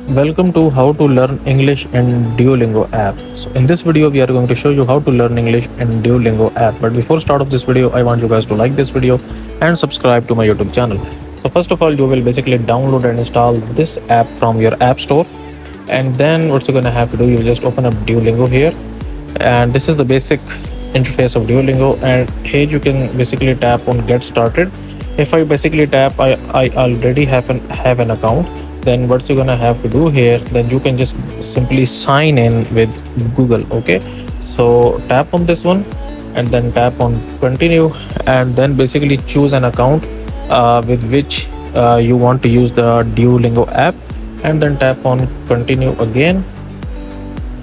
Welcome to how to learn English in Duolingo app. So in this video we are going to show you how to learn English in Duolingo app. But before start of this video, I want you guys to like this video and subscribe to my YouTube channel. So first of all, you will basically download and install this app from your app store. And then what you're gonna have to do, you just open up Duolingo here. And this is the basic interface of Duolingo, and here you can basically tap on get started. If I basically tap I already have an account, then what you're gonna have to do here, then you can just simply sign in with Google. Okay, so tap on this one and then tap on continue, and then basically choose an account with which you want to use the Duolingo app, and then tap on continue again,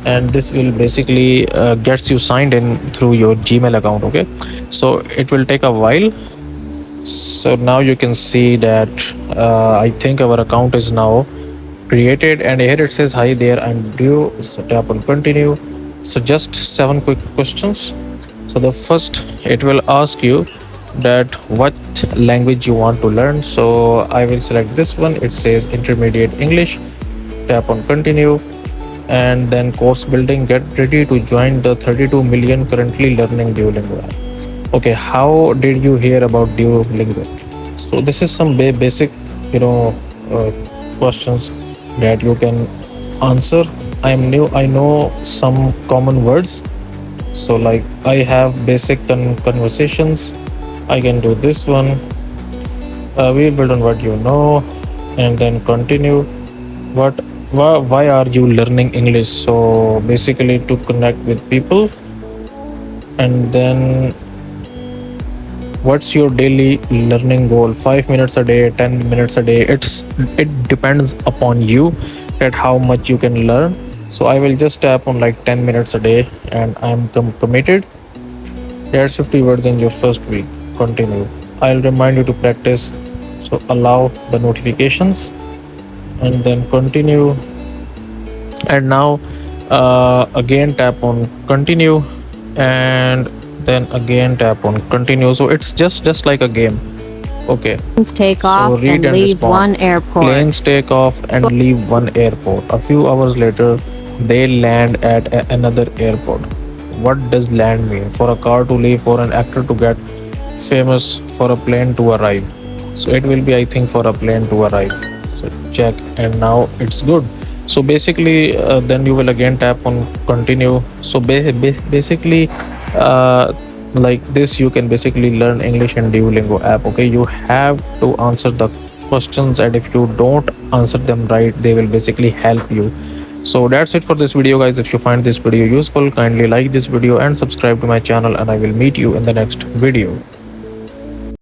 and this will basically gets you signed in through your Gmail account. Okay, so it will take a while. So now you can see that I think our account is now created, and here it says hi there, I'm due. So tap on continue. So just 7 quick questions. So the first, it will ask you that what language you want to learn. So I will select this one. It says intermediate English. Tap on continue, and then course building, get ready to join the 32 million currently learning Duolingo app. Okay, how did you hear about Duolingo? So this is some basic, uh, questions that you can answer. I am new, I know some common words. So like I have basic conversations. I can do this one. We build on what you know, and then continue. Why are you learning English? So basically to connect with people. And then what's your daily learning goal? 5 minutes a day, 10 minutes a day. It depends upon you at how much you can learn. So I will just tap on like 10 minutes a day, and I'm committed. There's 50 words in your first week. Continue. I'll remind you to practice. So allow the notifications, and then continue. And now again tap on continue, and then again tap on continue. So it's just like a game. Okay, Planes take so off read and and leave one respond. airport. Planes take off and leave one airport. A few hours later, they land at another airport. What does land mean? For a car to leave, for an actor to get famous, for a plane to arrive. So it will be, I think, for a plane to arrive. So check, and now it's good. So basically then you will again tap on continue. So basically like this you can basically learn English in Duolingo app. Okay, you have to answer the questions, and if you don't answer them right, they will basically help you. So that's it for this video, guys. If you find this video useful, kindly like this video and subscribe to my channel, and I will meet you in the next video.